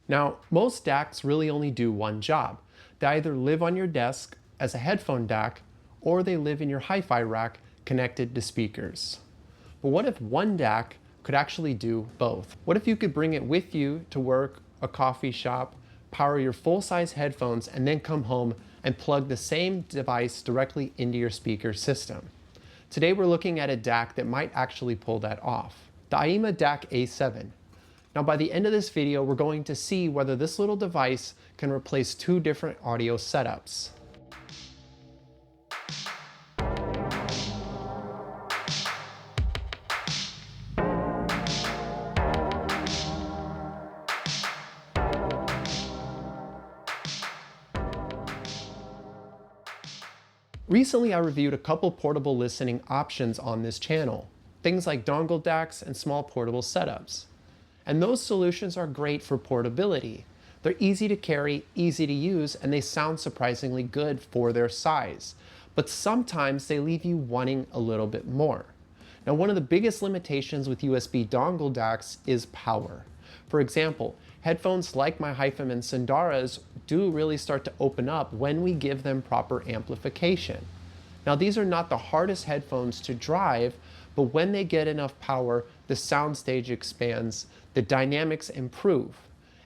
Now, most DACs really only do one job. They either live on your desk as a headphone DAC, or they live in your hi-fi rack connected to speakers. But what if one DAC could actually do both? What if you could bring it with you to work, a coffee shop, power your full-size headphones, and then come home and plug the same device directly into your speaker system? Today we're looking at a DAC that might actually pull that off, the AIYIMA DAC A7. Now by the end of this video, we're going to see whether this little device can replace two different audio setups. Recently, I reviewed a couple portable listening options on this channel, things like dongle DACs and small portable setups. And those solutions are great for portability. They're easy to carry, easy to use, and they sound surprisingly good for their size. But sometimes they leave you wanting a little bit more. Now, one of the biggest limitations with USB dongle DACs is power. For example, headphones like my HiFiMAN Sundaras do really start to open up when we give them proper amplification. Now, these are not the hardest headphones to drive, but when they get enough power, the soundstage expands, the dynamics improve,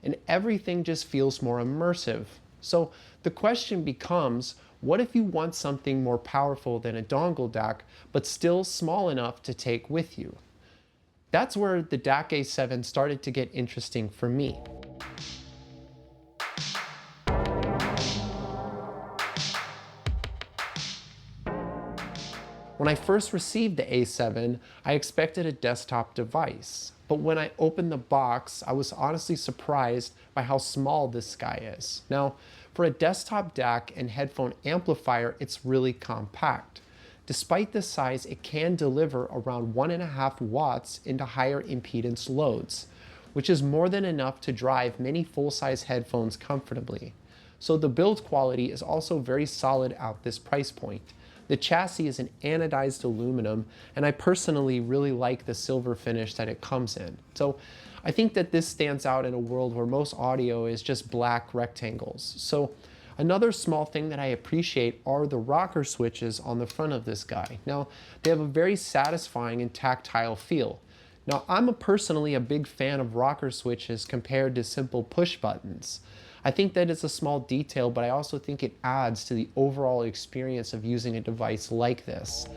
and everything just feels more immersive. So the question becomes, what if you want something more powerful than a dongle DAC, but still small enough to take with you? That's where the DAC A7 started to get interesting for me. When I first received the A7, I expected a desktop device. But when I opened the box, I was honestly surprised by how small this guy is. Now, for a desktop DAC and headphone amplifier, it's really compact. Despite this size, it can deliver around 1.5 watts into higher impedance loads, which is more than enough to drive many full-size headphones comfortably. So the build quality is also very solid at this price point. The chassis is an anodized aluminum, and I personally really like the silver finish that it comes in. So I think that this stands out in a world where most audio is just black rectangles. So another small thing that I appreciate are the rocker switches on the front of this guy. Now, they have a very satisfying and tactile feel. Now, I'm personally a big fan of rocker switches compared to simple push buttons. I think that it's a small detail, but I also think it adds to the overall experience of using a device like this.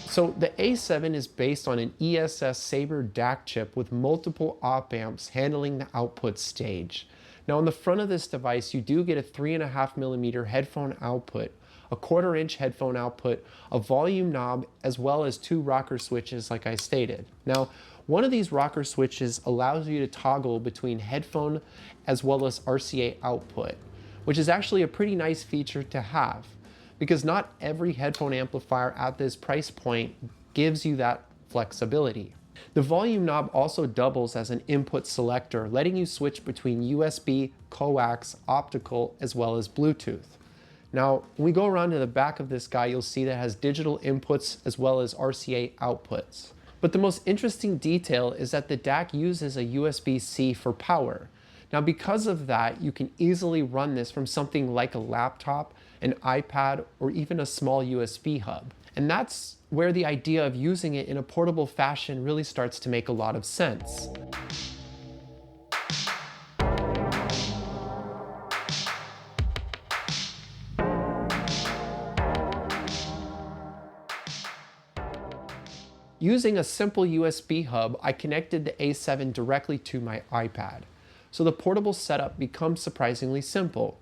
So the A7 is based on an ESS Sabre DAC chip with multiple op amps handling the output stage. Now on the front of this device, you do get a 3.5mm headphone output, a 1/4-inch headphone output, a volume knob, as well as two rocker switches like I stated. Now, one of these rocker switches allows you to toggle between headphone as well as RCA output, which is actually a pretty nice feature to have, because not every headphone amplifier at this price point gives you that flexibility. The volume knob also doubles as an input selector, letting you switch between USB, coax, optical, as well as Bluetooth. Now, when we go around to the back of this guy, you'll see that it has digital inputs as well as RCA outputs. But the most interesting detail is that the DAC uses a USB-C for power. Now, because of that, you can easily run this from something like a laptop, an iPad, or even a small USB hub. And that's where the idea of using it in a portable fashion really starts to make a lot of sense. Using a simple USB hub, I connected the A7 directly to my iPad. So the portable setup becomes surprisingly simple.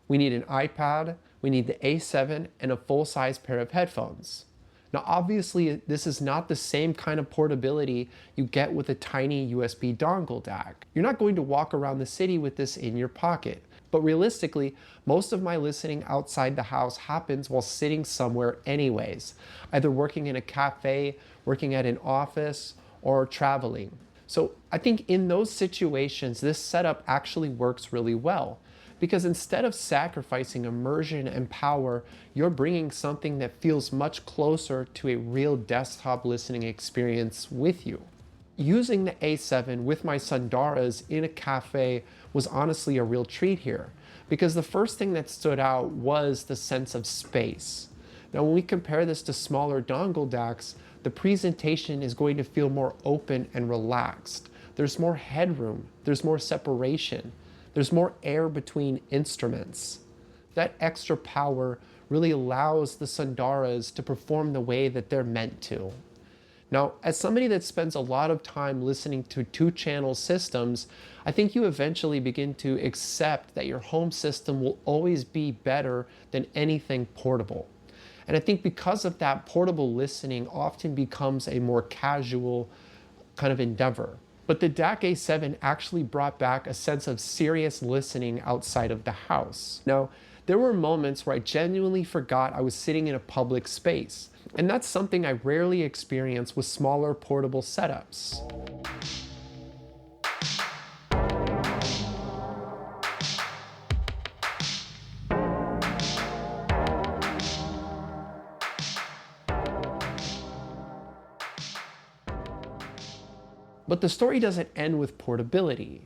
We need an iPad, we need the A7, and a full-size pair of headphones. Now obviously this is not the same kind of portability you get with a tiny USB dongle DAC. You're not going to walk around the city with this in your pocket. But realistically, most of my listening outside the house happens while sitting somewhere anyways, either working in a cafe, working at an office, or traveling. So I think in those situations, this setup actually works really well, because instead of sacrificing immersion and power, you're bringing something that feels much closer to a real desktop listening experience with you. Using the A7 with my Sundaras in a cafe was honestly a real treat here, because the first thing that stood out was the sense of space. Now, when we compare this to smaller dongle DACs, the presentation is going to feel more open and relaxed. There's more headroom, there's more separation, there's more air between instruments. That extra power really allows the Sundaras to perform the way that they're meant to. Now, as somebody that spends a lot of time listening to two-channel systems, I think you eventually begin to accept that your home system will always be better than anything portable. And I think because of that, portable listening often becomes a more casual kind of endeavor. But the DAC A7 actually brought back a sense of serious listening outside of the house. Now, there were moments where I genuinely forgot I was sitting in a public space. And that's something I rarely experience with smaller portable setups. But the story doesn't end with portability.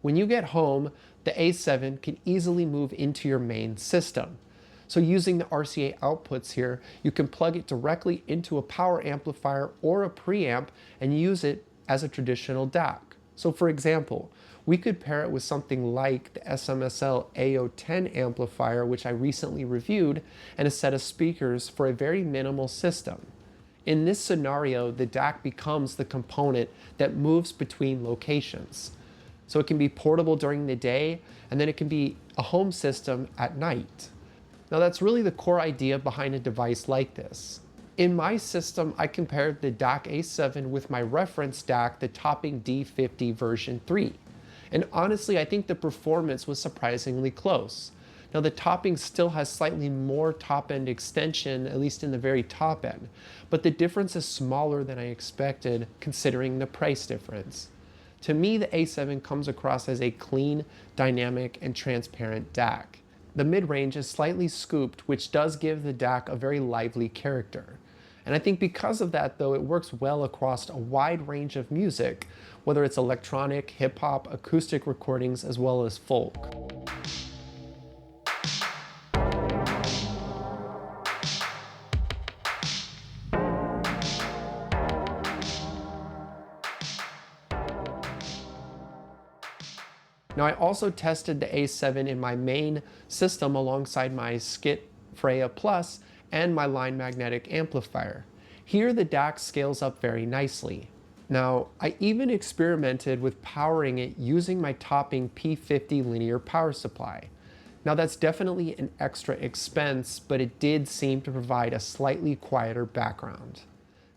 When you get home, the A7 can easily move into your main system. So using the RCA outputs here, you can plug it directly into a power amplifier or a preamp and use it as a traditional DAC. So for example, we could pair it with something like the SMSL A010 amplifier, which I recently reviewed, and a set of speakers for a very minimal system. In this scenario, the DAC becomes the component that moves between locations. So it can be portable during the day, and then it can be a home system at night. Now that's really the core idea behind a device like this. In my system, I compared the DAC A7 with my reference DAC, the Topping D50 version 3. And honestly, I think the performance was surprisingly close. Now the Topping still has slightly more top-end extension, at least in the very top end, but the difference is smaller than I expected considering the price difference. To me, the A7 comes across as a clean, dynamic, and transparent DAC. The mid-range is slightly scooped, which does give the DAC a very lively character. And I think because of that, though, it works well across a wide range of music, whether it's electronic, hip-hop, acoustic recordings, as well as folk. Now I also tested the A7 in my main system alongside my Skit Freya Plus and my line magnetic amplifier. Here the DAC scales up very nicely. Now I even experimented with powering it using my Topping P50 linear power supply. Now that's definitely an extra expense, but it did seem to provide a slightly quieter background.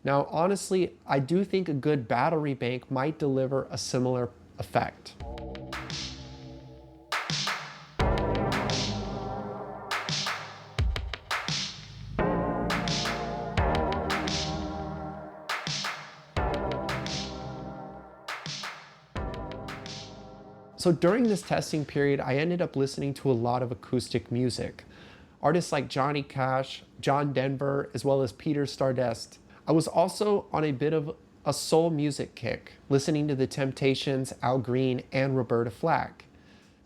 Now honestly, I do think a good battery bank might deliver a similar effect. So during this testing period, I ended up listening to a lot of acoustic music. Artists like Johnny Cash, John Denver, as well as Peter Stardust. I was also on a bit of a soul music kick, listening to The Temptations, Al Green, and Roberta Flack.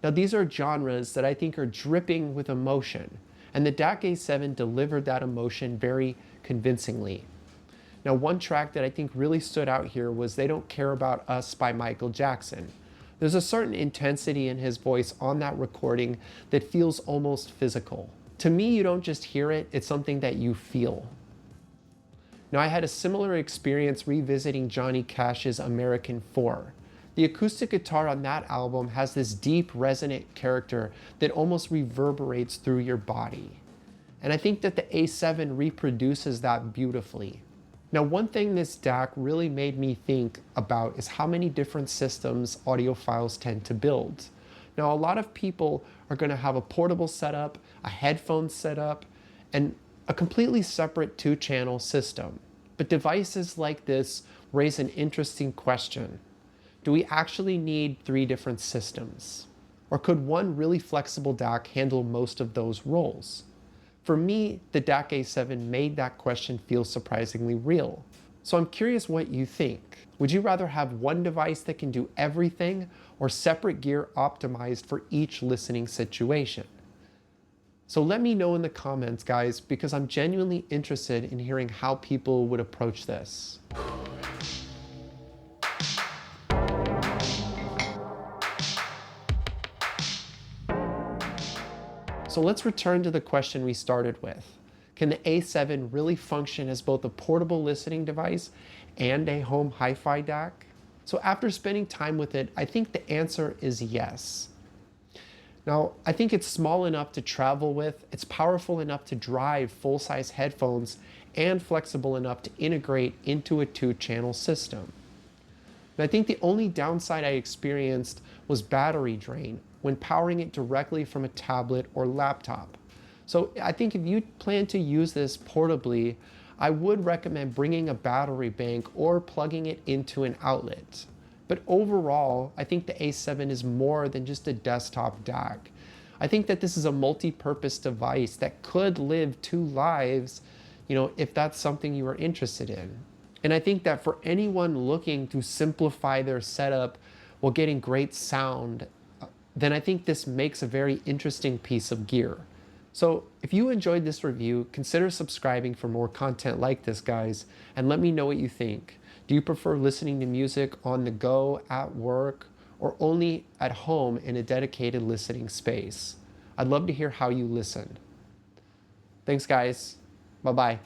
Now these are genres that I think are dripping with emotion, and the DAC A7 delivered that emotion very convincingly. Now one track that I think really stood out here was They Don't Care About Us by Michael Jackson. There's a certain intensity in his voice on that recording that feels almost physical. To me, you don't just hear it, it's something that you feel. Now, I had a similar experience revisiting Johnny Cash's American 4. The acoustic guitar on that album has this deep, resonant character that almost reverberates through your body. And I think that the A7 reproduces that beautifully. Now, one thing this DAC really made me think about is how many different systems audiophiles tend to build. Now, a lot of people are going to have a portable setup, a headphone setup, and a completely separate 2-channel system. But devices like this raise an interesting question. Do we actually need 3 different systems? Or could one really flexible DAC handle most of those roles? For me, the DAC A7 made that question feel surprisingly real. So I'm curious what you think. Would you rather have one device that can do everything, or separate gear optimized for each listening situation? So let me know in the comments, guys, because I'm genuinely interested in hearing how people would approach this. So let's return to the question we started with. Can the A7 really function as both a portable listening device and a home hi-fi DAC? So after spending time with it, I think the answer is yes. Now, I think it's small enough to travel with, it's powerful enough to drive full-size headphones, and flexible enough to integrate into a 2-channel system. And I think the only downside I experienced was battery drain when powering it directly from a tablet or laptop. So I think if you plan to use this portably, I would recommend bringing a battery bank or plugging it into an outlet. But overall, I think the A7 is more than just a desktop DAC. I think that this is a multi-purpose device that could live 2 lives, if that's something you are interested in. And I think that for anyone looking to simplify their setup while getting great sound, then I think this makes a very interesting piece of gear. So if you enjoyed this review, consider subscribing for more content like this, guys, and let me know what you think. Do you prefer listening to music on the go, at work, or only at home in a dedicated listening space? I'd love to hear how you listen. Thanks, guys. Bye-bye.